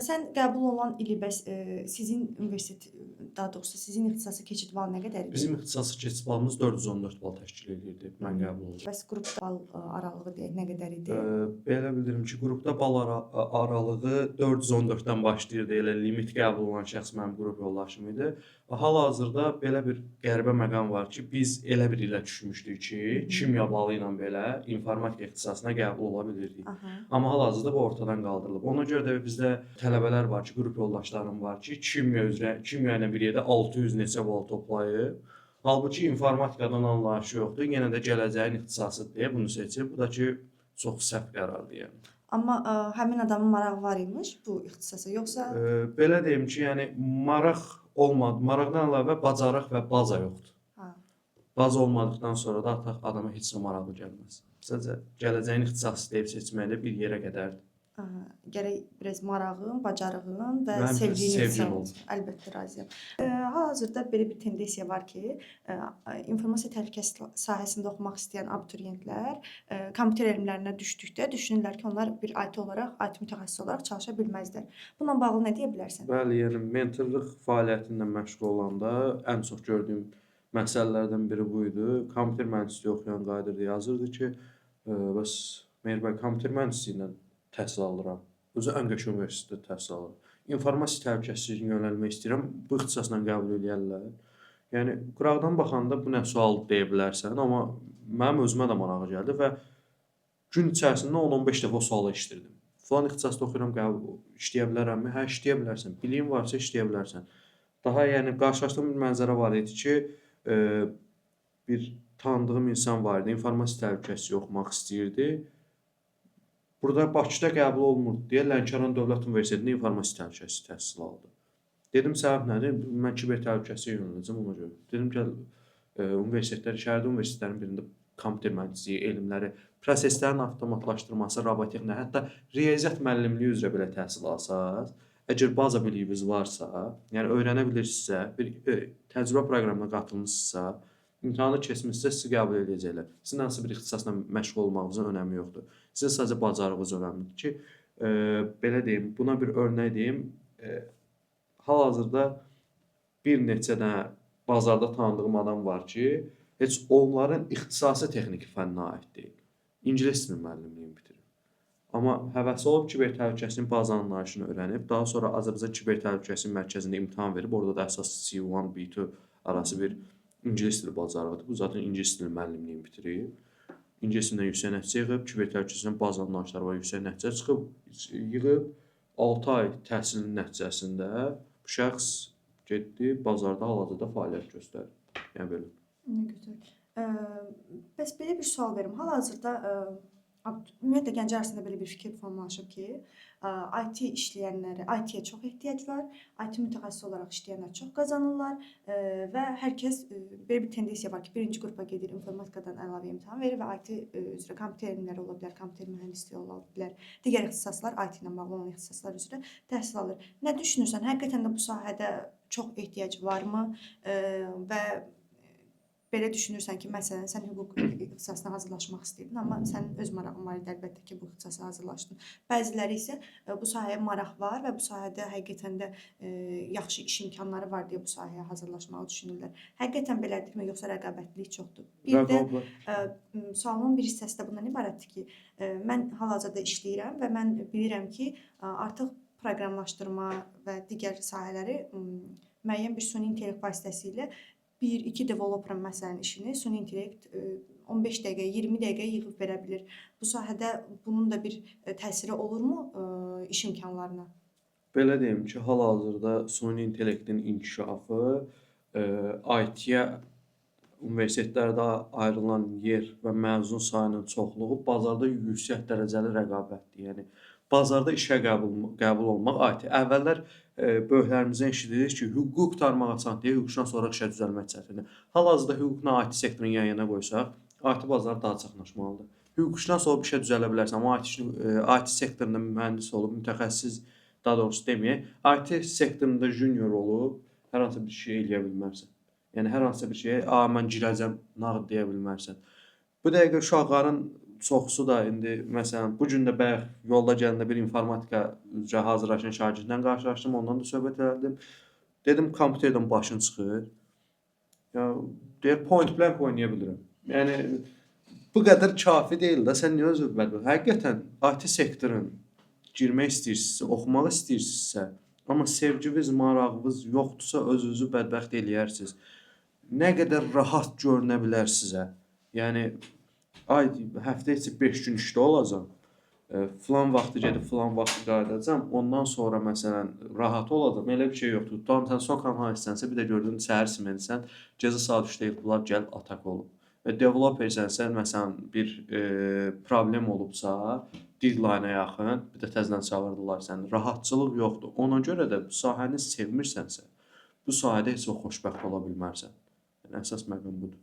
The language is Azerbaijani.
Sən qəbul olunan ili bəs, sizin universitet, daha doğrusu sizin ixtisasa keçid balı nə qədər idi? Bizim ixtisası keçid balımız 414 bal təşkil edirdi. Mən qəbul oldum. Bəs qrupda bal aralığı deyək nə qədər idi? Belə bildirim ki, qrupda bal aralığı 414-dən başlayırdı. Elə limit qəbul olunan şəxs mənim qrup yoldaşım idi. Və hal-hazırda belə bir qəribə məqam var ki, biz elə bir ilə düşmüşdük ki, kimya balı ilə belə informatika ixtisasına qəbul ola bilirdik. Aha. Amma hal-hazırda bu ortadan qaldırılıb. Ona görə də bizdə tələbələr var ki, qrup yoldaşlarım var ki, kimya ilə bir yerdə 600 neçə bal toplayıb. Halbuki informatikadan anlayışı yoxdur. Yenə də gələcəyin ixtisasıdır deyə bunu seçib. Bu da ki, çox səhv qərardır yəni. Amma həmin adamın marağı var imiş bu ixtisasa, yoxsa Belə deyim ki, yəni maraq olmadı. Maraqdan əlavə bacarıq və baza yoxdur. ha. Baza olmadıqdan sonra da artıq adama heç nə maraqlı gəlməz. Sadəcə gələcəyin ixtisası deyib seçməklə bir yerə qədərdir. Gərək biraz marağın, bacarığın və Mənim sevdiyin sevgim ixtisas. olsun. Əlbəttə razıyam. Hal-hazırda belə bir tendensiya var ki, informasiya təhlükəsizliyi sahəsində oxumaq istəyən abituriyentlər kompüter elmlərinə düşdükdə düşünürlər ki, onlar bir IT olaraq, IT mütəxəssisi olaraq çalışa bilməzlər. Bununla bağlı nə deyə bilərsən? Bəli, yəni mentorluq fəaliyyəti ilə məşğul olanda ən çox gördüyüm məsələlərdən biri bu idi. Kompüter mühəndisliyi oxuyan qayıdırdı, yazırdı ki, bəs Mehri bəy, kompüter mühəndisliyi ilə təhsil alıram. Özü ən qəşəng universitetdə təhsil alıram. İnformasiya təhlükəsizliyinə yönəlmək istəyirəm. Bu ixtisasla qəbul eləyərlər. Yəni qıraqdan baxanda bu nə sual deyə bilərsən, amma mənim özümə də marağı gəldi və gün içərisində 10-15 dəfə o sualı eşidirdim. Falan ixtisasda oxuyuram, qəbul işləyə bilərəmmi? Hə, işləyə bilərsən. Biliyin varsa işləyə bilərsən. Daha yəni qarşılaşdığım bir mənzərə var idi ki, bir tanıdığım insan var idi, informasiya təhlükəsizliyi oxumaq istəyirdi. Burada Bakıda qəbul olmurdu deyə Lənkəran Dövlət Universitetində informasiya təhlükəsizliyi təhsil aldı. Dedim səbəb nədir? Mən kiber təhlükəsizliyə yönələcəm ona görə. Dedim gəl şəhərdə universitetlərin birində kompüter mühəndisliyi elmləri, proseslərin avtomatlaşdırılması, robotexnika, hətta riyaziyyat müəllimliyi üzrə belə təhsil alsaz, əgər baza biliyiniz varsa, yəni öyrənə bilirsinizsə, bir təcrübə proqramına qatılmısınızsa, imtahanı keçmisinizsə sizi qəbul edəcəklər. Sizin hansı bir ixtisasla məşğul olmağınızın önəmi yoxdur. Sizin sadəcə bacarığınız önəmlidir ki, belə deyim, buna bir örnək deyim. Hal-hazırda bir neçə dənə bazarda tanıdığım adam var ki, heç onların ixtisası texniki fənnə aid deyil. İngilis dili müəllimliyini bitirib. Amma həvəsi olub kiber təhlükəsizliyin baza anlayışını öyrənib, daha sonra Azərbaycan Kiber Təhlükəsizliyi Mərkəzində imtahan verib, orada da əsas C1, B2 arası bir İngilis dili bacarıqdır. Bu zaten İngilis dili müəllimliyini bitirib. İngilis dilindən yüksək nəticə yığıb, kiber təhlükəsizliyin baza anlayışları var, yüksək nəticə yığıb 6 ay təhsilin nəticəsində bu şəxs getdi, bazarda hal-hazırda fəaliyyət göstərir. Yəni belə. Nə gözəl. Bəs belə bir sual verim. Hal-hazırda ümumiyyətlə gənclər arasında belə bir fikir formalaşıb ki, IT işləyənlərə, IT-yə çox ehtiyac var, IT mütəxəssisi olaraq işləyənlər çox qazanırlar və hər kəs belə bir tendensiya var ki, birinci qrupa gedir, informatikadan əlavə imtahan verir və IT üzrə kompüter elmləri ola bilər, kompüter mühəndisliyi ola bilər, digər ixtisaslar, IT ilə bağlı olan ixtisaslar üzrə təhsil alır. Nə düşünürsən? Həqiqətən də bu sahədə çox ehtiyac varmı və belə düşünürsən ki, məsələn, sən hüquq ixtisasına hazırlaşmaq istəyirdin, amma sənin öz marağın var idi əlbəttə ki, bu ixtisasa hazırlaşdın. Bəziləri isə bu sahəyə maraq var və bu sahədə həqiqətən də yaxşı iş imkanları var deyə bu sahəyə hazırlaşmağı düşünürlər. Həqiqətən belədirmi, yoxsa rəqabətlilik çoxdur? Bir də sualımın bir hissəsi də bundan ibarətdir ki, mən hal-hazırda işləyirəm və mən bilirəm ki, artıq proqramlaşdırma və digər sahələri müəyyən bir süni intellekt vasitəsilə 1-2 developerın məsələn işini süni intellekt 15 dəqiqə, 20 dəqiqə yığıb verə bilir. Bu sahədə bunun da bir təsiri olurmu iş imkanlarına? Belə deyim ki, hal-hazırda süni intellektin inkişafı IT-yə universitetlərdə ayrılan yer və məzun sayının çoxluğu bazarda yüksək dərəcəli rəqabətdir. Yəni bazarda işə qəbul olmaq IT. Əvvəllər böyüklərimizdən eşidirik ki, hüququ qurtarmaq asandır deyə hüquqdan sonra işə düzəlmək çətindir. Hal-hazırda hüquqla IT sektorunu yan-yana qoysaq, IT bazarı daha çaxnaşmalıdır. Hüquqdan sonra bir işə düzələ bilərsən, amma IT sektorunda mühəndis olub, mütəxəssis, daha doğrusu deməyək, IT sektorunda junior olub hər hansı bir şey eləyə bilmərsən. Yəni hər hansı bir şeyə, mən girəcəm, nağd deyə bilmərsən. Bu dəqiqə uşaqların çoxsu da indi məsələn bu gün də bayaq yolda gələndə bir informatika üzrə hazırlaşan şagirdlə qarşılaşdım, ondan da söhbət elədim. Dedim kompüterdən başın çıxır. Ya deyir point blank oynaya bilirəm. Yəni bu qədər kafi deyil də sən niyə özün bədbəxt? Həqiqətən IT sektorun girmək istəyirsinizsə, oxumaq istəyirsinizsə, amma sevginiz, marağınız yoxdursa özünüzü bədbəxt eləyərsiniz. Nə qədər rahat görünə bilər sizə. Yəni ay həftə içi 5 gün işdə olacam. Filan vaxtı gedib filan vaxtı qayıdacam. Ondan sonra məsələn rahat olacam. Elə bir şey yoxdur. Tutam sən sokan haysənsə bir də gördün səhər simensən, gecə saat 3-də yıxdılar, gəl atak olub. Və developersənsə məsələn bir problem olubsa, deadline-a yaxın bir də təzədən çağırdılar səni. Rahatçılıq yoxdur. Ona görə də bu sahəni sevmirsənsə, bu sahədə heç o xoşbəxt ola bilmərsən. Yəni əsas məqam budur.